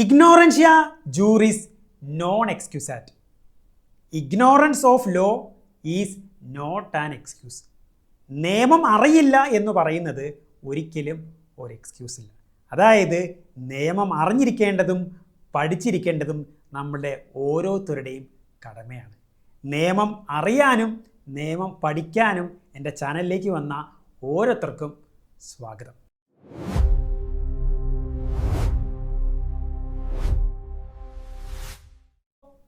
Ignorantia juris non excusat. Ignorance of law is not an excuse. നിയമം അറിയില്ല എന്ന് പറയുന്നത് ഒരിക്കലും ഒരു എക്സ്ക്യൂസ് ഇല്ല. അതായത് നിയമം അറിഞ്ഞിരിക്കേണ്ടതും പഠിച്ചിരിക്കേണ്ടതും നമ്മുടെ ഓരോരുത്തരുടെയും കടമയാണ്. നിയമം അറിയാനും നിയമം പഠിക്കാനും എൻ്റെ ചാനലിലേക്ക് വന്ന ഓരോരുത്തർക്കും സ്വാഗതം.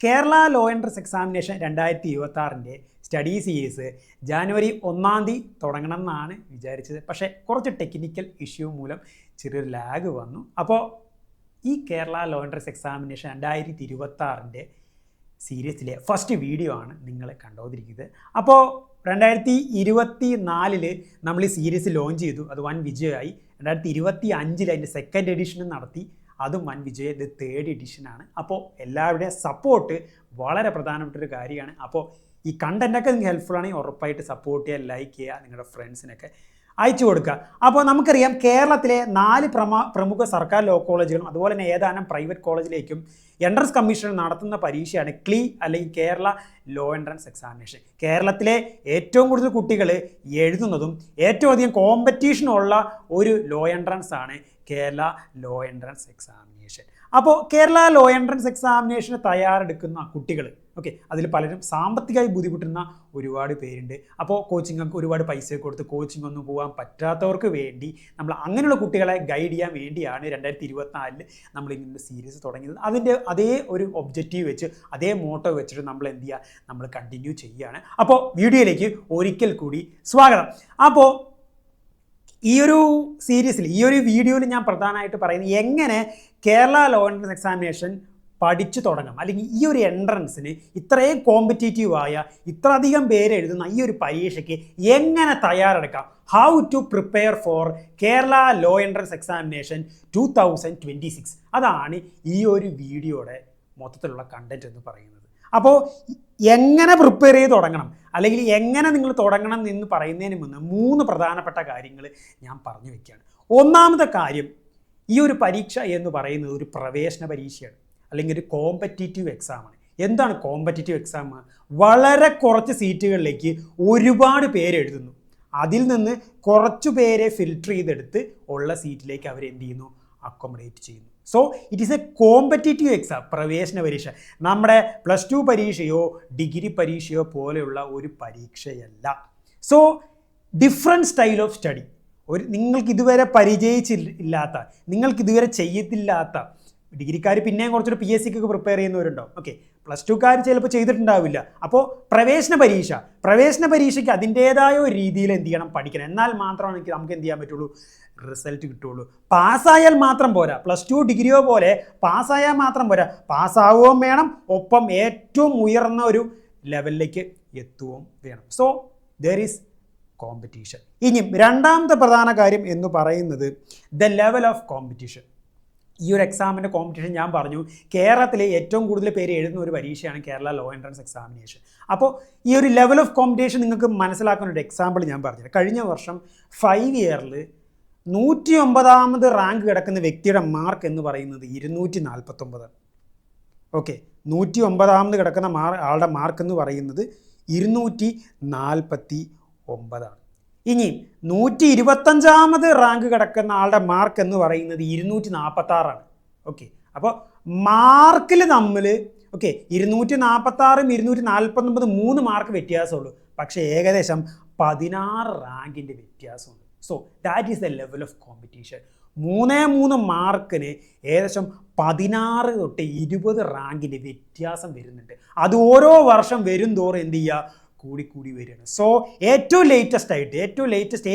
Kerala law entrance examination 2026 study series January 1 തുടങ്ങണം എന്നാണ് വിചാരിച്ചത്. പക്ഷേ കുറച്ച് ടെക്നിക്കൽ ഇഷ്യൂ മൂലം ചെറിയൊരു ലാഗ് വന്നു. അപ്പോൾ ഈ കേരള ലോ എൻട്രൻസ് എക്സാമിനേഷൻ 2026 സീരീസിലെ ഫസ്റ്റ് വീഡിയോ ആണ് നിങ്ങൾ കണ്ടുകൊണ്ടിരിക്കുന്നത്. അപ്പോൾ 2024 നമ്മൾ ഈ സീരീസ് ലോഞ്ച് ചെയ്തു. അത് വൻ വിജയമായി. 2025 അതിൻ്റെ സെക്കൻഡ് എഡിഷനും നടത്തി. അതും വൻ വിജയം. ഇത് തേർഡ് എഡിഷനാണ്. അപ്പോൾ എല്ലാവരുടെയും സപ്പോർട്ട് വളരെ പ്രധാനപ്പെട്ടൊരു കാര്യമാണ്. അപ്പോൾ ഈ കണ്ടൻറ്റൊക്കെ നിങ്ങൾക്ക് ഹെൽപ്ഫുൾ ആണെങ്കിൽ ഉറപ്പായിട്ട് സപ്പോർട്ട് ചെയ്യുക, ലൈക്ക് ചെയ്യുക, നിങ്ങളുടെ ഫ്രണ്ട്സിനൊക്കെ അയച്ചു കൊടുക്കുക. അപ്പോൾ നമുക്കറിയാം കേരളത്തിലെ 4 പ്രമുഖ സർക്കാർ ലോ കോളേജുകളും അതുപോലെ തന്നെ ഏതാനും പ്രൈവറ്റ് കോളേജിലേക്കും എൻട്രൻസ് കമ്മീഷൻ നടത്തുന്ന പരീക്ഷയാണ് ക്ലീ അല്ലെങ്കിൽ കേരള ലോ എൻട്രൻസ് എക്സാമിനേഷൻ. കേരളത്തിലെ ഏറ്റവും കൂടുതൽ കുട്ടികൾ എഴുതുന്നതും ഏറ്റവും അധികം കോമ്പറ്റീഷനുള്ള ഒരു ലോ എൻട്രൻസ് ആണ് കേരള ലോ എൻട്രൻസ് എക്സാമിനേഷൻ. അപ്പോൾ കേരള ലോ എൻട്രൻസ് എക്സാമിനേഷന് തയ്യാറെടുക്കുന്ന കുട്ടികൾ അതിൽ പലരും സാമ്പത്തികമായി ബുദ്ധിമുട്ടുന്ന ഒരുപാട് പേരുണ്ട്. അപ്പോൾ കോച്ചിങ്ങൊക്കെ ഒരുപാട് പൈസ കൊടുത്ത് കോച്ചിങ് ഒന്നും പോകാൻ പറ്റാത്തവർക്ക് വേണ്ടി നമ്മൾ അങ്ങനെയുള്ള കുട്ടികളെ ഗൈഡ് ചെയ്യാൻ വേണ്ടിയാണ് 2024 നമ്മൾ ഇങ്ങനെ സീരീസ് തുടങ്ങിയത്. അതിൻ്റെ അതേ ഒരു ഒബ്ജക്റ്റീവ് വെച്ച് അതേ മോട്ടോ വെച്ചിട്ട് നമ്മൾ എന്ത് ചെയ്യുക, നമ്മൾ കണ്ടിന്യൂ ചെയ്യുകയാണ്. അപ്പോൾ വീഡിയോയിലേക്ക് ഒരിക്കൽ കൂടി സ്വാഗതം. അപ്പോൾ ഈ ഒരു സീരീസിൽ ഈ ഒരു വീഡിയോയിൽ ഞാൻ പ്രധാനമായിട്ട് പറയുന്നത് എങ്ങനെ കേരള ലോ എൻട്രൻസ് എക്സാമിനേഷൻ പഠിച്ചു തുടങ്ങാം, അല്ലെങ്കിൽ ഈ ഒരു എൻട്രൻസിന് ഇത്രയും കോമ്പറ്റീറ്റീവായ ഇത്രയധികം പേര് എഴുതുന്ന ഈ ഒരു പരീക്ഷയ്ക്ക് എങ്ങനെ തയ്യാറെടുക്കാം, how to prepare for Kerala law entrance examination 2026. അതാണ് ഈ ഒരു വീഡിയോയുടെ മൊത്തത്തിലുള്ള കണ്ടന്റ് എന്ന് പറയുന്നത്. അപ്പോൾ എങ്ങനെ പ്രിപ്പയർ ചെയ്ത് തുടങ്ങണം അല്ലെങ്കിൽ എങ്ങനെ നിങ്ങൾ തുടങ്ങണം എന്ന് പറയുന്നതിന് മുന്നേ 3 പ്രധാനപ്പെട്ട കാര്യങ്ങൾ ഞാൻ പറഞ്ഞു വയ്ക്കുകയാണ്. ഒന്നാമത്തെ കാര്യം, ഈ ഒരു പരീക്ഷ എന്ന് പറയുന്നത് ഒരു പ്രവേശന പരീക്ഷയാണ് അല്ലെങ്കിൽ ഒരു കോമ്പറ്റീറ്റീവ് എക്സാമാണ്. എന്താണ് കോമ്പറ്റീറ്റീവ് എക്സാം? വളരെ കുറച്ച് സീറ്റുകളിലേക്ക് ഒരുപാട് പേര് എഴുതുന്നു. അതിൽ നിന്ന് കുറച്ചു പേരെ ഫിൽട്ടർ ചെയ്തെടുത്ത് ഉള്ള സീറ്റിലേക്ക് അവർ എന്ത് ചെയ്യുന്നു, അക്കോമഡേറ്റ് ചെയ്യുന്നു. So it is a competitive exam, പ്രവേശന പരീക്ഷ. നമ്മുടെ +2 പരീക്ഷയോ ഡിഗ്രി പരീക്ഷയോ പോലെയുള്ള ഒരു പരീക്ഷയല്ല. So different style of study. നിങ്ങൾക്ക് ഇതുവരെ പരിചയിച്ചില്ലാത്ത, നിങ്ങൾക്ക് ഇതുവരെ ചെയ്യത്തില്ലാത്ത ഡിഗ്രിക്കാർ പിന്നെയും കുറച്ചൊരു PSCക്കൊക്കെ പ്രിപ്പയർ ചെയ്യുന്നവരുണ്ടോ. +2കാർ ചിലപ്പോൾ ചെയ്തിട്ടുണ്ടാവില്ല. അപ്പോൾ പ്രവേശന പരീക്ഷയ്ക്ക് അതിൻ്റേതായ ഒരു രീതിയിൽ എന്ത് ചെയ്യണം, പഠിക്കണം. എന്നാൽ മാത്രമാണ് നമുക്ക് എന്ത് ചെയ്യാൻ പറ്റുള്ളൂ, റിസൾട്ട് കിട്ടുള്ളൂ. പാസ്സായാൽ മാത്രം പോരാ. +2 ഡിഗ്രിയോ പോലെ പാസ്സായാൽ മാത്രം പോരാ, പാസ്സാവുകയും വേണം, ഒപ്പം ഏറ്റവും ഉയർന്ന ഒരു ലെവലിലേക്ക് എത്തുകയും വേണം. So there is competition. ഇനി രണ്ടാമത്തെ പ്രധാന കാര്യം എന്ന് പറയുന്നത് ദ ലെവൽ ഓഫ് കോമ്പറ്റീഷൻ. ഈ ഒരു എക്സാമിൻ്റെ കോമ്പറ്റീഷൻ ഞാൻ പറഞ്ഞു, കേരളത്തിലെ ഏറ്റവും കൂടുതൽ പേര് എഴുതുന്ന ഒരു പരീക്ഷയാണ് കേരള ലോ എൻട്രൻസ് എക്സാമിനേഷൻ. അപ്പോൾ ഈ ഒരു ലെവൽ ഓഫ് കോമ്പറ്റീഷൻ നിങ്ങൾക്ക് മനസ്സിലാക്കുന്ന ഒരു എക്സാമ്പിൾ ഞാൻ പറഞ്ഞുതരാം. കഴിഞ്ഞ വർഷം 5 ഇയറിൽ 109ാമത് റാങ്ക് കിടക്കുന്ന വ്യക്തിയുടെ മാർക്ക് എന്ന് പറയുന്നത് 249. 109ാമത് കിടക്കുന്ന ആളുടെ മാർക്ക് എന്ന് പറയുന്നത് 249. ഇനി 125ാമത് റാങ്ക് കിടക്കുന്ന ആളുടെ മാർക്ക് എന്ന് പറയുന്നത് 246. അപ്പോൾ മാർക്കിൽ തമ്മിൽ 246ഉം 249 3 മാർക്ക് വ്യത്യാസമുള്ളൂ. പക്ഷേ ഏകദേശം 16 റാങ്കിൻ്റെ വ്യത്യാസമുണ്ട്. So that is the level of competition. 3 മാർക്കിന് ഏകദേശം 16 തൊട്ട് 20 റാങ്കിൻ്റെ വ്യത്യാസം വരുന്നുണ്ട്. അത് ഓരോ വർഷം വരും തോറും എന്ത് ചെയ്യുക, കൂടി വരികയാണ്. സോ ഏറ്റവും ലേറ്റസ്റ്റ്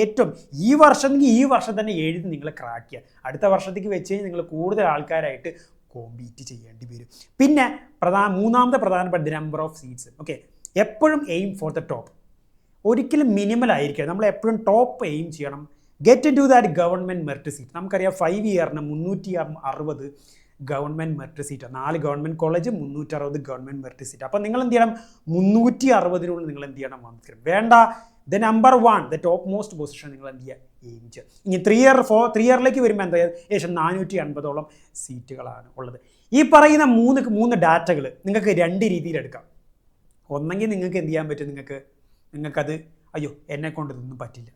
ഈ വർഷം തന്നെ എഴുതി നിങ്ങൾ ക്രാക്ക് ചെയ്യുക. അടുത്ത വർഷത്തേക്ക് വെച്ച് കഴിഞ്ഞാൽ നിങ്ങൾ കൂടുതൽ ആൾക്കാരായിട്ട് കോമ്പീറ്റ് ചെയ്യേണ്ടി വരും. പിന്നെ മൂന്നാമത്തെ പ്രധാനപ്പെട്ട നമ്പർ ഓഫ് സീറ്റ്സ്. എപ്പോഴും എയിം ഫോർ ദ ടോപ്പ്. ഒരിക്കലും മിനിമൽ ആയിരിക്കണം. നമ്മൾ എപ്പോഴും ടോപ്പ് എയിം ചെയ്യണം. Get into that government merit seat. നമുക്കറിയാം 5 ഇയറിന് 360 government merit seat, 4 government college, 360 government merit seat. അപ്പോൾ നിങ്ങൾ എന്ത് ചെയ്യണം, 360 നിങ്ങൾ എന്ത് ചെയ്യണം, വന്നിരിക്കണം. വേണ്ട, the number 1, the top most position നിങ്ങൾ എന്ത് ചെയ്യുക, എയിം ചെയ്യുക. ഇനി 3 ഇയറിലേക്ക് വരുമ്പോൾ എന്താ ഏകദേശം 480ഓളം സീറ്റുകളാണ് ഉള്ളത്. ഈ പറയുന്ന മൂന്ന് ഡാറ്റകൾ നിങ്ങൾക്ക് 2 രീതിയിൽ എടുക്കാം. ഒന്നെങ്കിൽ നിങ്ങൾക്ക് എന്ത് ചെയ്യാൻ പറ്റും, നിങ്ങൾക്കത് അയ്യോ എന്നെ കൊണ്ട് ഇതൊന്നും പറ്റില്ല,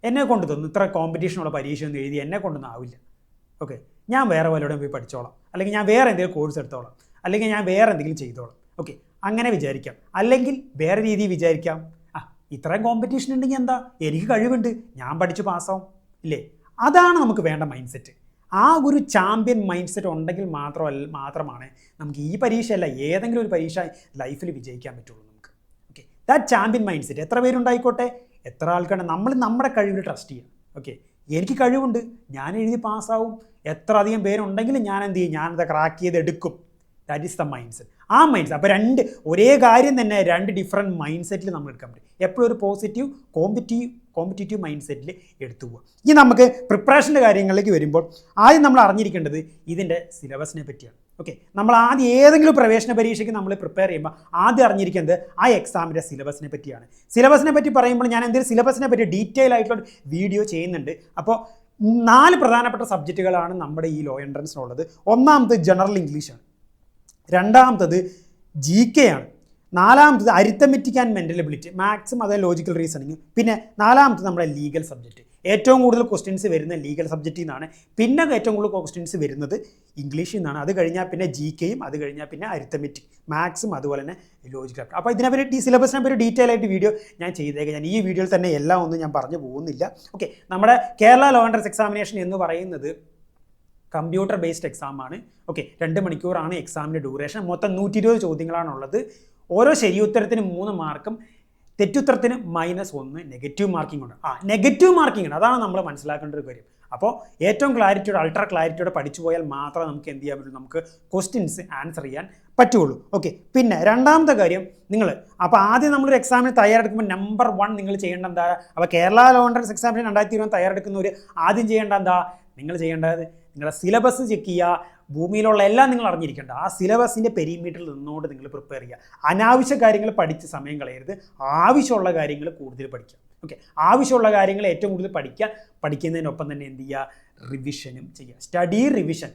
എന്നെ കൊണ്ട് ഇതൊന്നും ഇത്ര കോമ്പറ്റീഷനുള്ള പരീക്ഷ ഒന്നും എഴുതി എന്നെ കൊണ്ടൊന്നും ആവില്ല, ഓക്കെ ഞാൻ വേറെ വല്ലതും പോയി പഠിച്ചോളാം, അല്ലെങ്കിൽ ഞാൻ വേറെ എന്തെങ്കിലും കോഴ്സ് എടുത്തോളാം, അല്ലെങ്കിൽ ഞാൻ വേറെ എന്തെങ്കിലും ചെയ്തോളാം, ഓക്കെ അങ്ങനെ വിചാരിക്കാം. അല്ലെങ്കിൽ വേറെ രീതിയിൽ വിചാരിക്കാം, ഇത്രയും കോമ്പറ്റീഷൻ ഉണ്ടെങ്കിൽ എന്താ, എനിക്ക് കഴിവുണ്ട്, ഞാൻ പഠിച്ച് പാസ്സാവും, ഇല്ലേ? അതാണ് നമുക്ക് വേണ്ട മൈൻഡ് സെറ്റ്. ആ ഒരു ചാമ്പ്യൻ മൈൻഡ് സെറ്റ് ഉണ്ടെങ്കിൽ മാത്രമാണ് നമുക്ക് ഈ പരീക്ഷയല്ല ഏതെങ്കിലും ഒരു പരീക്ഷ ലൈഫിൽ വിജയിക്കാൻ പറ്റുള്ളൂ നമുക്ക്. Okay, that champion mind set എത്ര പേരുണ്ടായിക്കോട്ടെ, എത്ര ആൾക്കാണ്, നമ്മൾ നമ്മുടെ കഴിവിൽ ട്രസ്റ്റ് ചെയ്യുക. ഓക്കെ, എനിക്ക് കഴിവുണ്ട്, ഞാൻ എഴുതി പാസ്സാവും, എത്ര അധികം പേരുണ്ടെങ്കിലും ഞാൻ എന്ത് ചെയ്യും, ഞാനത് ക്രാക്ക് ചെയ്തെടുക്കും. That is the mindset. ആ മൈൻഡ് സെറ്റ് അപ്പോൾ ഒരേ കാര്യം തന്നെ 2 ഡിഫറെൻറ്റ് മൈൻഡ് സെറ്റിൽ നമ്മൾ എടുക്കാൻ പറ്റും. എപ്പോഴും ഒരു പോസിറ്റീവ് കോമ്പറ്റീറ്റീവ് മൈൻഡ് സെറ്റിൽ എടുത്തു പോവുക. ഇനി നമുക്ക് പ്രിപ്പറേഷൻ്റെ കാര്യങ്ങളിലേക്ക് വരുമ്പോൾ ആദ്യം നമ്മൾ അറിഞ്ഞിരിക്കേണ്ടത് ഇതിൻ്റെ സിലബസിനെ പറ്റിയാണ്. ഓക്കെ, നമ്മൾ ആദ്യം ഏതെങ്കിലും പ്രവേശന പരീക്ഷയ്ക്ക് നമ്മൾ പ്രിപ്പയർ ചെയ്യുമ്പോൾ ആദ്യം അറിഞ്ഞിരിക്കുന്നത് ആ എക്സാമിൻ്റെ സിലബസിനെ പറ്റിയാണ്. സിലബസിനെ പറ്റി പറയുമ്പോൾ ഞാൻ എന്തെങ്കിലും സിലബസിനെ പറ്റി ഡീറ്റെയിൽ ആയിട്ടുള്ള വീഡിയോ ചെയ്യുന്നുണ്ട്. അപ്പോൾ 4 പ്രധാനപ്പെട്ട സബ്ജക്റ്റുകളാണ് നമ്മുടെ ഈ ലോ എൻട്രൻസിനുള്ളത്. ഒന്നാമത് ജനറൽ ഇംഗ്ലീഷാണ്, രണ്ടാമത്തത് GK ആണ്, നാലാമത്തത് അരിത്തമെറ്റിക് ആൻഡ് മെൻ്റൽ എബിലിറ്റി, മാത്സും അതായത് ലോജിക്കൽ റീസണിങ്, പിന്നെ നാലാമത്തത് നമ്മുടെ ലീഗൽ സബ്ജക്റ്റ്. ഏറ്റവും കൂടുതൽ ക്വസ്റ്റ്യൻസ് വരുന്ന ലീഗൽ സബ്ജക്റ്റിൽ നിന്നാണ്, പിന്നെ ഏറ്റവും കൂടുതൽ ക്വസ്റ്റ്യൻസ് വരുന്നത് ഇംഗ്ലീഷിൽ നിന്നാണ്, അത് കഴിഞ്ഞാൽ പിന്നെ GKയും, അത് കഴിഞ്ഞാൽ പിന്നെ അരിത്തമെറ്റിക്, മാത്സും അതുപോലെ തന്നെ ലോജിക്കൽ. അപ്പോൾ ഇതിനെപ്പറ്റി ഈ സിലബസിനെ പറ്റി ഡീറ്റെയിൽ ആയിട്ട് വീഡിയോ ഞാൻ ചെയ്തേക്കാം. ഞാൻ ഈ വീഡിയോയിൽ തന്നെ എല്ലാം ഒന്നും ഞാൻ പറഞ്ഞു പോകുന്നില്ല. ഓക്കെ, നമ്മുടെ കേരള ലോ എൻട്രൻസ് എക്സാമിനേഷൻ എന്ന് പറയുന്നത് കമ്പ്യൂട്ടർ ബേസ്ഡ് എക്സാമാണ്. ഓക്കെ, 2 മണിക്കൂറാണ് എക്സാമിൻ്റെ ഡ്യൂറേഷൻ. മൊത്തം 120 ചോദ്യങ്ങളാണുള്ളത്. ഓരോ ശരി ഉത്തരത്തിന് 3 മാർക്കും, തെറ്റുത്തരത്തിന് -1 നെഗറ്റീവ് മാർക്കിംഗ് ഉണ്ട്. നെഗറ്റീവ് മാർക്കിംഗ് ഉണ്ട്, അതാണ് നമ്മൾ മനസ്സിലാക്കേണ്ട ഒരു കാര്യം. അപ്പോൾ ഏറ്റവും ക്ലാരിറ്റിയോടെ, അൾട്രാ ക്ലാരിറ്റിയോടെ പഠിച്ചു പോയാൽ മാത്രമേ നമുക്ക് എന്ത് ചെയ്യാൻ പറ്റുള്ളൂ, നമുക്ക് ക്വസ്റ്റ്യൻസ് ആൻസർ ചെയ്യാൻ പറ്റുള്ളൂ. ഓക്കെ, പിന്നെ രണ്ടാമത്തെ കാര്യം, അപ്പോൾ ആദ്യം നമ്മളൊരു എക്സാമിന് തയ്യാറെടുക്കുമ്പോൾ നമ്പർ 1 നിങ്ങൾ ചെയ്യേണ്ട എന്താ, അപ്പോൾ കേരള ലോ എൻട്രൻസ് എക്സാമിന് 2020 തയ്യാറെടുക്കുന്നവർ ആദ്യം ചെയ്യേണ്ട എന്താ, നിങ്ങൾ ചെയ്യേണ്ടത് നിങ്ങളുടെ സിലബസ് ചെക്ക് ചെയ്യുക. ഭൂമിയിലുള്ള എല്ലാം നിങ്ങൾ അറിഞ്ഞിരിക്കേണ്ട, ആ സിലബസിൻ്റെ പെരിമീറ്ററിൽ നിന്നുകൊണ്ട് നിങ്ങൾ പ്രിപ്പയർ ചെയ്യുക. അനാവശ്യ കാര്യങ്ങൾ പഠിച്ച് സമയം കളയരുത്, ആവശ്യമുള്ള കാര്യങ്ങൾ കൂടുതൽ പഠിക്കുക. ഓക്കെ, ആവശ്യമുള്ള കാര്യങ്ങൾ ഏറ്റവും കൂടുതൽ പഠിക്കുന്നതിനൊപ്പം തന്നെ എന്ത് ചെയ്യുക, റിവിഷനും ചെയ്യുക. Study revision.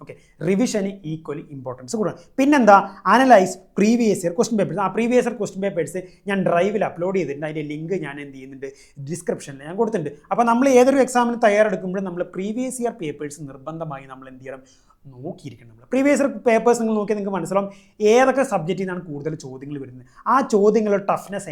ഓക്കെ, റിവിഷന് ഈക്വലി ഇമ്പോർട്ടൻസ് കൊടുക്കണം. പിന്നെന്താ, analyse previous year question papers. ആ പ്രീവിയസ് ഇയർ ക്വസ്റ്റ്യൻ പേപ്പേഴ്സ് ഞാൻ ഡ്രൈവിൽ അപ്ലോഡ് ചെയ്തിട്ടുണ്ട്, അതിൻ്റെ ലിങ്ക് ഞാൻ എന്ത് ചെയ്യുന്നുണ്ട്, ഡിസ്ക്രിപ്ഷനിൽ ഞാൻ കൊടുത്തിട്ടുണ്ട്. അപ്പോൾ നമ്മൾ ഏതൊരു എക്സാമിന് തയ്യാറെടുക്കുമ്പോഴും നമ്മൾ പ്രീവിയസ് ഇയർ പേപ്പേഴ്സ് നിർബന്ധമായി നമ്മൾ എന്ത് ചെയ്യണം, നോക്കിയിരിക്കണം. നമ്മൾ പ്രീവിയസ് ഇയർ പേപ്പേഴ്സ് നിങ്ങൾ നോക്കിയാൽ നിങ്ങൾക്ക് മനസ്സിലാവും ഏതൊക്കെ സബ്ജക്റ്റിൽ നിന്നാണ് കൂടുതൽ ചോദ്യങ്ങൾ വരുന്നത്, ആ ചോദ്യങ്ങളുടെ ടഫ്നെസ്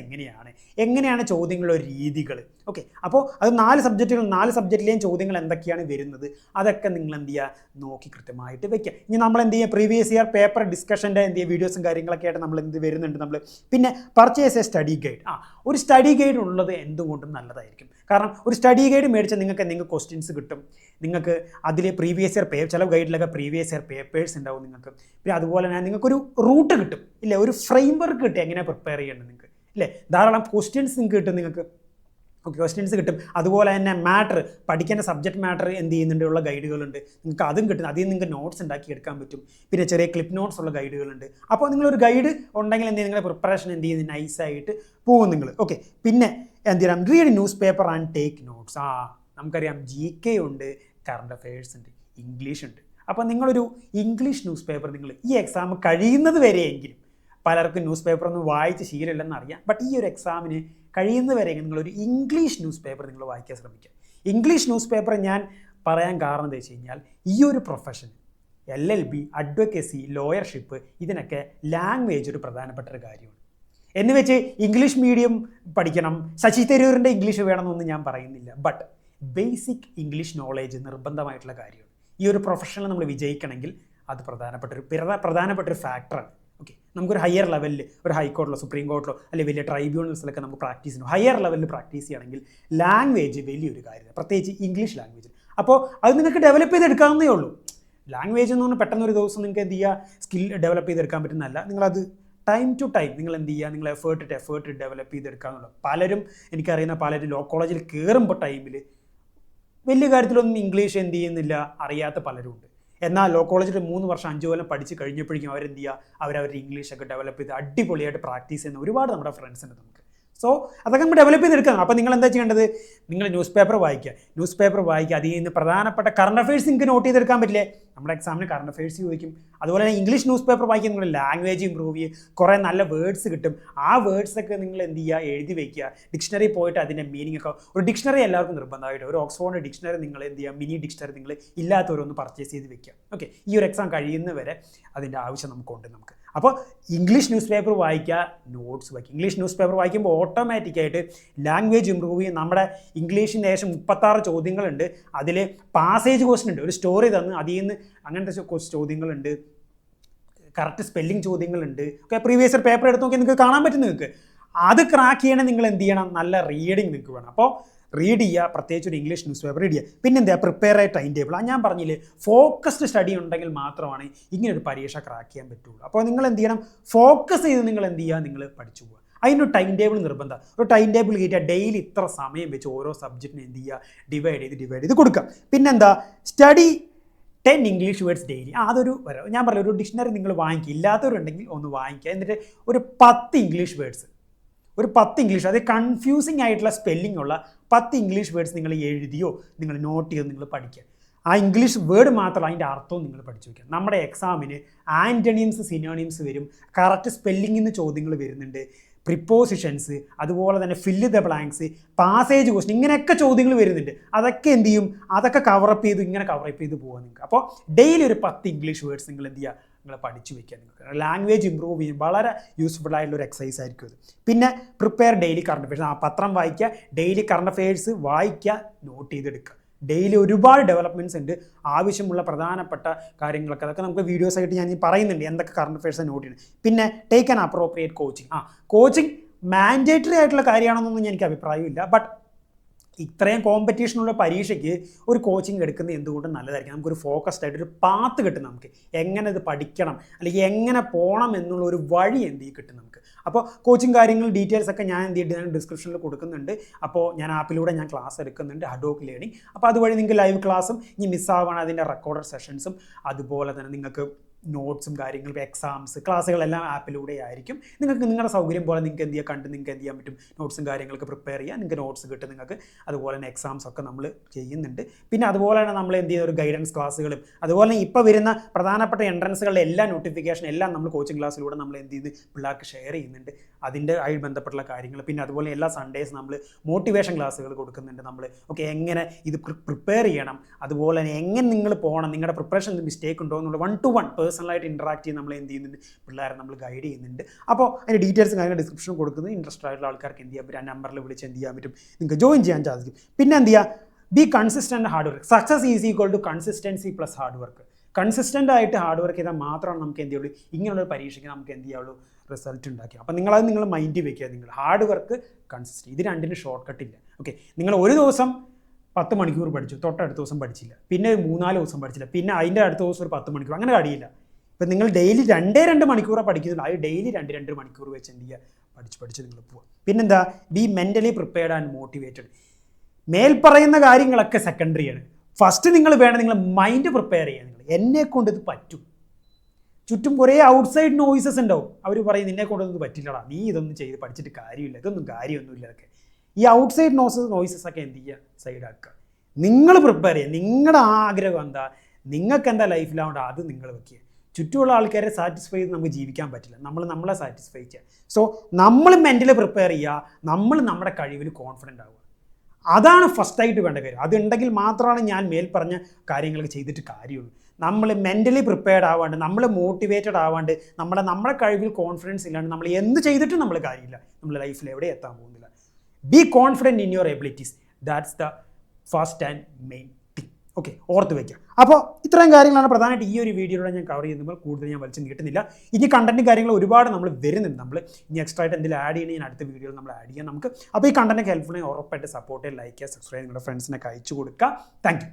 എങ്ങനെയാണ് ചോദ്യങ്ങളുടെ രീതികൾ. ഓക്കെ, അപ്പോൾ അത് 4 സബ്ജക്റ്റിലെയും ചോദ്യങ്ങൾ എന്തൊക്കെയാണ് വരുന്നത്, അതൊക്കെ നിങ്ങൾ എന്ത് ചെയ്യുക, നോക്കി കൃത്യമായിട്ട് വെക്കുക. ഇനി നമ്മൾ എന്ത് ചെയ്യുക, പ്രീവിയസ് ഇയർ പേപ്പർ ഡിസ്കഷൻ്റെ എന്ത് ചെയ്യുക, വീഡിയോസും കാര്യങ്ങളൊക്കെ ആയിട്ട് നമ്മൾ എന്ത് വരുന്നുണ്ട് നമ്മൾ. പിന്നെ പർച്ചേസ് എ സ്റ്റഡി ഗൈഡ്. ഒരു സ്റ്റഡി ഗൈഡ് ഉള്ളത് എന്തുകൊണ്ടും നല്ലതായിരിക്കും. കാരണം ഒരു സ്റ്റഡി ഗൈഡ് മേടിച്ചാൽ നിങ്ങൾക്ക് ക്വസ്റ്റ്യൻസ് കിട്ടും, നിങ്ങൾക്ക് അതിൽ പ്രീവിയസ് ഇയർ ചില ഗൈഡിലൊക്കെ പ്രീവിയസ് ഇയർ പേപ്പേഴ്സ് ഉണ്ടാവും നിങ്ങൾക്ക്. പിന്നെ അതുപോലെ തന്നെ നിങ്ങൾക്കൊരു റൂട്ട് കിട്ടും, ഇല്ലേ, ഒരു ഫ്രെയിം വർക്ക് കിട്ടും എങ്ങനെ പ്രിപ്പയർ ചെയ്യേണ്ടത് നിങ്ങൾക്ക്, ഇല്ലേ, ധാരാളം ക്വസ്റ്റ്യൻസ് നിങ്ങൾക്ക് കിട്ടും നിങ്ങൾക്ക്. ഓക്കെ, ക്വസ്റ്റ്യൻസ് കിട്ടും. അതുപോലെ തന്നെ പഠിക്കേണ്ട സബ്ജക്റ്റ് മാറ്റർ എന്ത് ചെയ്യുന്നുണ്ട് ഉള്ള ഗൈഡുകളുണ്ട്, നിങ്ങൾക്ക് അതും കിട്ടും. അതിൽ നിങ്ങൾക്ക് നോട്ട്സ് ഉണ്ടാക്കി എടുക്കാൻ പറ്റും. പിന്നെ ചെറിയ ക്ലിപ്പ് നോട്ട്സ് ഉള്ള ഗൈഡുകളുണ്ട്. അപ്പോൾ നിങ്ങളൊരു ഗൈഡ് ഉണ്ടെങ്കിൽ എന്ത് ചെയ്യും, നിങ്ങളുടെ പ്രിപ്പറേഷൻ എന്ത് ചെയ്യുന്നത് നൈസായിട്ട് പോകും നിങ്ങൾ. ഓക്കെ, പിന്നെ എന്ത് ചെയ്യണം, read news paper and take notes. നമുക്കറിയാം GK ഉണ്ട്, കറണ്ട് അഫയേഴ്സ് ഉണ്ട്, ഇംഗ്ലീഷ് ഉണ്ട്. അപ്പോൾ നിങ്ങളൊരു ഇംഗ്ലീഷ് ന്യൂസ് പേപ്പർ നിങ്ങൾ ഈ എക്സാം കഴിയുന്നത് വരെയെങ്കിലും, പലർക്കും ന്യൂസ് പേപ്പർ ഒന്നും വായിച്ച് ശീലമില്ലെന്ന് അറിയാം, ബട്ട് ഈ ഒരു എക്സാമിന് കഴിയുന്നത് വരെയെങ്കിലും നിങ്ങളൊരു ഇംഗ്ലീഷ് ന്യൂസ് പേപ്പർ നിങ്ങൾ വായിക്കാൻ ശ്രമിക്കുക. ഇംഗ്ലീഷ് ന്യൂസ് പേപ്പർ ഞാൻ പറയാൻ കാരണം എന്താ വെച്ച് കഴിഞ്ഞാൽ, ഈ ഒരു പ്രൊഫഷൻ LLB, അഡ്വക്കസി, ലോയർഷിപ്പ്, ഇതിനൊക്കെ ലാംഗ്വേജ് ഒരു പ്രധാനപ്പെട്ട ഒരു കാര്യമാണ്. എന്ന് വെച്ച് ഇംഗ്ലീഷ് മീഡിയം പഠിക്കണം, ശശി തരൂരിൻ്റെ ഇംഗ്ലീഷ് വേണമെന്നൊന്നും ഞാൻ പറയുന്നില്ല, ബട്ട് ബേസിക് ഇംഗ്ലീഷ് നോളേജ് നിർബന്ധമായിട്ടുള്ള കാര്യമാണ്. ഈ ഒരു പ്രൊഫഷനിൽ നമ്മൾ വിജയിക്കണമെങ്കിൽ അത് പ്രധാനപ്പെട്ട ഒരു ഫാക്ടറാണ്. ഓക്കെ, നമുക്കൊരു ഹയർ ലെവലിൽ ഒരു ഹൈക്കോർട്ടിലോ സുപ്രീം കോർട്ടിലോ അല്ലെങ്കിൽ വലിയ ട്രൈബ്യൂണൽസിലൊക്കെ നമുക്ക് പ്രാക്ടീസ് ചെയ്യണം. ഹയർ ലെവലിൽ പ്രാക്ടീസ് ചെയ്യണമെങ്കിൽ ലാംഗ്വേജ് വലിയൊരു കാര്യമാണ്, പ്രത്യേകിച്ച് ഇംഗ്ലീഷ് ലാംഗ്വേജ്. അപ്പോൾ അത് നിങ്ങൾക്ക് ഡെവലപ്പ് ചെയ്തെടുക്കാവുന്നേ ഉള്ളൂ. ലാംഗ്വേജ് എന്ന് പറഞ്ഞാൽ പെട്ടെന്ന് ഒരു ദിവസം നിങ്ങൾക്ക് എന്ത് ചെയ്യുക, സ്കിൽ ഡെവലപ്പ് ചെയ്തെടുക്കാൻ പറ്റുന്നതല്ല. നിങ്ങളത് ടൈം ടു ടൈം നിങ്ങൾ എന്ത് ചെയ്യുക, നിങ്ങൾ എഫേർട്ട് ഡെവലപ്പ് ചെയ്തെടുക്കാന്നുള്ളത്. എനിക്കറിയുന്ന പലരും ലോ കോളേജിൽ കയറുമ്പോൾ ടൈമിൽ വലിയ കാര്യത്തിലൊന്നും ഇംഗ്ലീഷ് എന്ത് ചെയ്യുന്നില്ല, അറിയാത്ത പലരും ഉണ്ട്. എന്നാൽ ലോ കോളേജിൽ 3 വർഷം 5 കൊല്ലം പഠിച്ച് കഴിഞ്ഞപ്പോഴേക്കും അവരെന്ത് ചെയ്യുക, അവരവരുടെ ഇംഗ്ലീഷൊക്കെ ഡെവലപ്പ് ചെയ്ത് അടിപൊളിയായിട്ട് പ്രാക്ടീസ് ചെയ്യുന്ന ഒരുപാട് നമ്മുടെ ഫ്രണ്ട്സ് ഉണ്ട് നമുക്ക്. സോ അതൊക്കെ നമ്മൾ ഡെവലപ്പ് ചെയ്തെടുക്കണം. അപ്പോൾ നിങ്ങൾ എന്താ ചെയ്യേണ്ടത്, നിങ്ങൾ ന്യൂസ് പേപ്പർ വായിക്കുക, അതിൽ നിന്ന് പ്രധാനപ്പെട്ട കറണ്ട് അഫയേഴ്സ് നിങ്ങൾക്ക് നോട്ട് ചെയ്തെടുക്കാൻ പറ്റില്ലേ. നമ്മുടെ എക്സാമിന് കറണ്ട് അഫയേഴ്സ് ചോദിക്കും. അതുപോലെ തന്നെ ഇംഗ്ലീഷ് ന്യൂസ് പേപ്പർ വായിക്കുക, നിങ്ങൾ ലാംഗ്വേജ് ഇമ്പ്രൂവ് ചെയ്യും, കുറേ നല്ല വേർഡ്സ് കിട്ടും. ആ വേർഡ്സൊക്കെ നിങ്ങൾ എന്ത് ചെയ്യുക, എഴുതി വയ്ക്കുക. ഡിക്ഷണറി പോയിട്ട് അതിൻ്റെ മീനിങ് ഒക്കെ, ഒരു ഡിക്ഷണറി എല്ലാവർക്കും നിർബന്ധമായിട്ട്, ഒരു ഓക്സ്ഫോർഡ് ഡിക്ഷണറി നിങ്ങൾ എന്ത് ചെയ്യുക, മിനി ഡിക്ഷണറി നിങ്ങൾ ഇല്ലാത്തവരൊന്ന് പർച്ചേസ് ചെയ്ത് വെക്കുക. ഓക്കെ, ഈ ഒരു എക്സാം കഴിയുന്നവരെ അതിൻ്റെ ആവശ്യം നമുക്കുണ്ട്. അപ്പോൾ ഇംഗ്ലീഷ് ന്യൂസ് പേപ്പർ വായിക്കുക, നോട്ട്സ് വായിക്കുക. ഇംഗ്ലീഷ് ന്യൂസ് പേപ്പർ വായിക്കുമ്പോൾ ഓട്ടോമാറ്റിക്കായിട്ട് ലാംഗ്വേജ് ഇമ്പ്രൂവ് ചെയ്യും. നമ്മുടെ ഇംഗ്ലീഷിൻ്റെ ഏകദേശം 36 ചോദ്യങ്ങളുണ്ട്. അതിൽ പാസേജ് ക്വസ്റ്റ്യൻ ഉണ്ട്, ഒരു സ്റ്റോറി തന്ന് അതിൽ നിന്ന് അങ്ങനത്തെ ചോദ്യങ്ങളുണ്ട്, കറക്റ്റ് സ്പെല്ലിംഗ് ചോദ്യങ്ങളുണ്ട്. ഓക്കെ, പ്രീവിയസ് ഇയർ പേപ്പർ എടുത്ത് നോക്കി നിങ്ങൾക്ക് കാണാൻ പറ്റും. നിങ്ങൾക്ക് അത് ക്രാക്ക് ചെയ്യണമെങ്കിൽ നിങ്ങൾ എന്ത് ചെയ്യണം, നല്ല റീഡിങ് നിങ്ങൾക്ക് വേണം. അപ്പോൾ റീഡ് ചെയ്യുക, പ്രത്യേകിച്ച് ഒരു ഇംഗ്ലീഷ് ന്യൂസ് പേപ്പർ റീഡ് ചെയ്യുക. പിന്നെ എന്താ, പ്രിപ്പയർ ആയ ടൈം ടേബിൾ. ഞാൻ പറഞ്ഞില്ലേ, ഫോക്കസ്ഡ് സ്റ്റഡി ഉണ്ടെങ്കിൽ മാത്രമാണ് ഇങ്ങനൊരു പരീക്ഷ ക്രാക്ക് ചെയ്യാൻ പറ്റുള്ളൂ. അപ്പോൾ നിങ്ങൾ എന്ത് ചെയ്യണം, ഫോക്കസ് ചെയ്ത് നിങ്ങൾ എന്ത് ചെയ്യുക, നിങ്ങൾ പഠിച്ചു പോകുക. അതിനൊരു ടൈം ടേബിൾ നിർബന്ധം. ഒരു ടൈം ടേബിൾ കയറ്റിയാൽ ഡെയിലി ഇത്ര സമയം വെച്ച് ഓരോ സബ്ജക്റ്റിനെ എന്ത് ചെയ്യുക, ഡിവൈഡ് ചെയ്ത് കൊടുക്കുക. പിന്നെന്താ, സ്റ്റഡി 10 ഇംഗ്ലീഷ് വേർഡ്സ് ഡെയിലി. അതൊരു ഞാൻ പറയാം, ഒരു ഡിക്ഷണറി നിങ്ങൾ വാങ്ങിക്കുക, ഇല്ലാത്തവരുണ്ടെങ്കിൽ ഒന്ന് വാങ്ങിക്കുക. എന്നിട്ട് ഒരു 10 ഇംഗ്ലീഷ് വേർഡ്സ്, അത് കൺഫ്യൂസിങ് ആയിട്ടുള്ള സ്പെല്ലിംഗ് ഉള്ള 10 ഇംഗ്ലീഷ് വേർഡ്സ് നിങ്ങൾ എഴുതിയോ, നിങ്ങൾ നോട്ട് ചെയ്തോ, നിങ്ങൾ പഠിക്കുക. ആ ഇംഗ്ലീഷ് വേർഡ് മാത്രമല്ല, അതിൻ്റെ അർത്ഥവും നിങ്ങൾ പഠിച്ചു വയ്ക്കുക. നമ്മുടെ എക്സാമിന് ആൻറ്റണിംസ്, സിനോണിംസ് വരും, കറക്റ്റ് സ്പെല്ലിങ്ങിൽ നിന്ന് ചോദ്യങ്ങൾ വരുന്നുണ്ട്, പ്രിപ്പോസിഷൻസ്, അതുപോലെ തന്നെ fill the blanks, passage question, ഇങ്ങനെയൊക്കെ ചോദ്യങ്ങൾ വരുന്നുണ്ട്. അതൊക്കെ എന്ത് ചെയ്യും, അതൊക്കെ കവറപ്പ് ചെയ്ത് പോകാൻ നിങ്ങൾക്ക്. അപ്പോൾ ഡെയിലി ഒരു 10 ഇംഗ്ലീഷ് വേർഡ്സ് നിങ്ങൾ എന്ത് ചെയ്യുക, നിങ്ങൾ പഠിച്ചു വയ്ക്കുക. നിങ്ങൾക്ക് ലാംഗ്വേജ് ഇമ്പ്രൂവ് ചെയ്യും, വളരെ യൂസ്ഫുൾ ആയിട്ടുള്ള ഒരു എക്സസൈസ് ആയിരിക്കും അത്. പിന്നെ പ്രിപ്പയർ ഡെയിലി കറണ്ട് അഫയേഴ്സ്. പത്രം വായിക്കുക, ഡെയിലി കറണ്ട് അഫയേഴ്സ് വായിക്കുക, നോട്ട് ചെയ്തെടുക്കുക. ഡെയിലി ഒരുപാട് ഡെവലപ്മെൻറ്റ്സ് ഉണ്ട്, ആവശ്യമുള്ള പ്രധാനപ്പെട്ട കാര്യങ്ങളൊക്കെ, അതൊക്കെ നമുക്ക് വീഡിയോസ് ആയിട്ട് ഞാൻ പറയുന്നുണ്ട്, എന്തൊക്കെ കറണ്ട് അഫയേഴ്സ് നോട്ട് ചെയ്യുന്നത്. പിന്നെ take an appropriate coaching. Coaching mandatory ആയിട്ടുള്ള കാര്യമാണെന്നൊന്നും എനിക്ക് അഭിപ്രായമില്ല. ബട്ട് ഇത്രയും കോമ്പറ്റീഷനുള്ള പരീക്ഷയ്ക്ക് ഒരു കോച്ചിങ് എടുക്കുന്നത് എന്തുകൊണ്ടും നല്ലതായിരിക്കും. നമുക്കൊരു ഫോക്കസ്ഡ് ആയിട്ടൊരു പാത്ത് കിട്ടും, നമുക്ക് എങ്ങനെ ഇത് പഠിക്കണം അല്ലെങ്കിൽ എങ്ങനെ പോകണം എന്നുള്ള ഒരു വഴി എന്ത് കിട്ടും നമുക്ക്. അപ്പോൾ കോച്ചിങ് കാര്യങ്ങൾ ഡീറ്റെയിൽസ് ഒക്കെ ഞാൻ എന്ത് ചെയ്തിട്ട് ഞാൻ ഡിസ്ക്രിപ്ഷനിൽ കൊടുക്കുന്നുണ്ട്. അപ്പോൾ ഞാൻ ആപ്പിലൂടെ ഞാൻ ക്ലാസ് എടുക്കുന്നുണ്ട്, ഹഡോക്ക് ലേണിംഗ്. അപ്പോൾ അതുവഴി നിങ്ങൾക്ക് ലൈവ് ക്ലാസ്സും ഇനി മിസ്സാവുകയാണ് അതിൻ്റെ റെക്കോർഡഡ് സെഷൻസും, അതുപോലെ തന്നെ നിങ്ങൾക്ക് നോട്ട്സും കാര്യങ്ങളും, എക്സാംസ്, ക്ലാസ്സുകളെല്ലാം ആപ്പിലൂടെ ആയിരിക്കും. നിങ്ങൾക്ക് നിങ്ങളുടെ സൗകര്യം പോലെ നിങ്ങൾക്ക് എന്ത് ചെയ്യാൻ നിങ്ങൾക്ക് എന്ത് ചെയ്യാൻ പറ്റും, നോട്ട്സും കാര്യങ്ങളൊക്കെ പ്രിപ്പയർ ചെയ്യുക, നിങ്ങൾക്ക് നോട്ട്സ് കിട്ടും നിങ്ങൾക്ക്. അതുപോലെ തന്നെ എക്സാംസ് ഒക്കെ നമ്മൾ ചെയ്യുന്നുണ്ട്. പിന്നെ അതുപോലെ തന്നെ നമ്മൾ എന്ത് ചെയ്യുന്ന ഒരു ഗൈഡൻസ് ക്ലാസ്സുകളും, അതുപോലെ തന്നെ ഇപ്പോൾ വരുന്ന പ്രധാനപ്പെട്ട എൻട്രൻസുകളുടെ എല്ലാ നോട്ടിഫിക്കേഷൻ എല്ലാം നമ്മൾ കോച്ചിങ് ക്ലാസ്സിലൂടെ നമ്മൾ എന്ത് ചെയ്ത് പിള്ളേർക്ക് ഷെയർ ചെയ്യുന്നുണ്ട്, അതിൻ്റെ ആയി ബന്ധപ്പെട്ടുള്ള കാര്യങ്ങൾ. പിന്നെ അതുപോലെ എല്ലാ സൺഡേസ് നമ്മൾ മോട്ടിവേഷൻ ക്ലാസ്സുകൾ കൊടുക്കുന്നുണ്ട്. നമ്മൾ ഓക്കെ എങ്ങനെ ഇത് പ്രിപ്പയർ ചെയ്യണം, അതുപോലെ തന്നെ എങ്ങനെ നിങ്ങൾ പോകണം, നിങ്ങളുടെ പ്രിപ്പറേഷൻ മിസ്റ്റേക്ക് ഉണ്ടോ എന്നുള്ള 1-to-1 പേഴ്സണലായിട്ട് ഇൻട്രാക്ട് ചെയ്ത് നമ്മൾ എന്ത് ചെയ്യുന്നുണ്ട്, പിള്ളേരെ നമ്മൾ ഗൈഡ് ചെയ്യുന്നുണ്ട്. അപ്പോൾ അതിൻ്റെ ഡീറ്റെയിൽസ് കാര്യങ്ങൾ ഡിസ്ക്രിപ്ഷൻ കൊടുക്കുന്നത്, ഇൻട്രസ്റ്റ് ആയിട്ടുള്ള ആൾക്കാർക്ക് എന്ത് ചെയ്യാൻ പറ്റും, ആ നമ്പറിൽ വിളിച്ച് എന്ത് ചെയ്യാൻ പറ്റും, നിങ്ങൾക്ക് ജോയിൻ ചെയ്യാൻ സാധിക്കും. പിന്നെ എന്ത് ചെയ്യുക, be consistent hard work. Success is equal to consistency plus hard work. Consistent ആയിട്ട് ഹാർഡ് വർക്ക് ചെയ്താൽ മാത്രമാണ് നമുക്ക് എന്ത് ചെയ്യുള്ളൂ, ഇങ്ങനെയുള്ള പരീക്ഷയ്ക്ക് നമുക്ക് എന്ത് ചെയ്യാവുള്ളൂ, റിസൾട്ട് ഉണ്ടാക്കി. അപ്പോൾ നിങ്ങളത് നിങ്ങൾ മൈൻഡിൽ വെക്കുക, നിങ്ങൾ ഹാർഡ് വർക്ക്, കൺസിസ്റ്റൻറ്റ്, ഇത് രണ്ടിനും ഷോർട്ട് കട്ടില്ല. ഓക്കെ, നിങ്ങൾ ഒരു ദിവസം 10 മണിക്കൂർ പഠിച്ചു, തൊട്ടടുത്ത ദിവസം പഠിച്ചില്ല, പിന്നെ 3-4 ദിവസം പഠിച്ചില്ല, പിന്നെ അതിൻ്റെ അടുത്ത ദിവസം ഒരു 10 മണിക്കൂർ, അങ്ങനെ കഴിയില്ല. ഇപ്പം നിങ്ങൾ ഡെയിലി 2 മണിക്കൂറാണ് പഠിക്കുന്നുണ്ട്, അത് ഡെയിലി 2 മണിക്കൂർ വെച്ച് എന്ത് ചെയ്യുക, പഠിച്ച് നിങ്ങൾ പോവുക. പിന്നെന്താ, be mentally prepared and motivated. മേൽപ്പറയുന്ന കാര്യങ്ങളൊക്കെ സെക്കൻഡറിയാണ്. ഫസ്റ്റ് നിങ്ങൾ വേണം നിങ്ങൾ മൈൻഡ് പ്രിപ്പയർ ചെയ്യുക. നിങ്ങൾ എന്നെക്കൊണ്ട് ഇത് പറ്റും. ചുറ്റും കുറേ ഔട്ട്സൈഡ് നോയ്സസ് ഉണ്ടാവും, അവർ പറയും നിന്നെ കൊണ്ടൊന്നും പറ്റില്ലടാ, നീ ഇതൊന്നും ചെയ്ത് പഠിച്ചിട്ട് കാര്യമില്ല, ഇതൊന്നും കാര്യമൊന്നുമില്ല. അതൊക്കെ ഈ ഔട്ട്സൈഡ് നോയ്സസ് ഒക്കെ എന്ത് ചെയ്യുക, സൈഡാക്കുക. നിങ്ങൾ പ്രിപ്പയർ ചെയ്യുക. നിങ്ങളുടെ ആഗ്രഹം എന്താ, നിങ്ങൾക്ക് എന്താ ലൈഫിലാവേണ്ട അത് നിങ്ങൾ വെക്കുക. ചുറ്റുമുള്ള ആൾക്കാരെ സാറ്റിസ്ഫൈ ചെയ്ത് നമുക്ക് ജീവിക്കാൻ പറ്റില്ല, നമ്മളെ സാറ്റിസ്ഫൈ ചെയ്യുക. സോ നമ്മൾ മെൻ്റലി പ്രിപ്പയർ ചെയ്യുക, നമ്മൾ നമ്മുടെ കഴിവിൽ കോൺഫിഡൻ്റ് ആവുക. അതാണ് ഫസ്റ്റായിട്ട് വേണ്ട കാര്യം. അതുണ്ടെങ്കിൽ മാത്രമാണ് ഞാൻ മേൽ പറഞ്ഞ കാര്യങ്ങളൊക്കെ ചെയ്തിട്ട് കാര്യമുള്ളൂ. നമ്മൾ മെൻ്റലി പ്രിപ്പയർഡ് ആവാണ്ട്, നമ്മൾ മോട്ടിവേറ്റഡ് ആവാണ്ട്, നമ്മുടെ കഴിവിൽ കോൺഫിഡൻസ് ഇല്ലാണ്ട് നമ്മൾ എന്ത് ചെയ്തിട്ടും നമ്മൾ കാര്യമില്ല, നമ്മൾ ലൈഫിൽ എവിടെ എത്താൻ പോകുന്നില്ല. Be confident in your abilities, that's the first and main thing. Okay, ഓർത്ത് വയ്ക്കുക. അപ്പോൾ ഇത്രയും കാര്യങ്ങളാണ് പ്രധാനമായിട്ട് ഈ ഒരു വീഡിയോയിലൂടെ ഞാൻ കവർ ചെയ്യുമ്പോൾ, കൂടുതൽ ഞാൻ വലിച്ചു നീട്ടുന്നില്ല. ഇനി കണ്ടന്റ് കാര്യങ്ങൾ ഒരുപാട് നമ്മൾ വരുന്നുണ്ട്. നമ്മൾ ഇനി എക്സ്ട്രാ ആയിട്ട് എന്തെങ്കിലും ആഡ് ചെയ്യണമെങ്കിൽ ഞാൻ അടുത്ത വീഡിയോയിൽ നമ്മൾ ആഡ് ചെയ്യാം നമുക്ക്. അപ്പോൾ ഈ കണ്ടന്റ് ഹെൽപ്ഫുള്ളായി ഉറപ്പായിട്ട് സപ്പോർട്ട് ചെയ്യുക, ലൈക്ക് ചെയ്യുക, സബ്സ്ക്രൈബ് നിങ്ങളുടെ ഫ്രണ്ട്സിനൊക്കെ അയച്ചു കൊടുക്കുക. Thank you.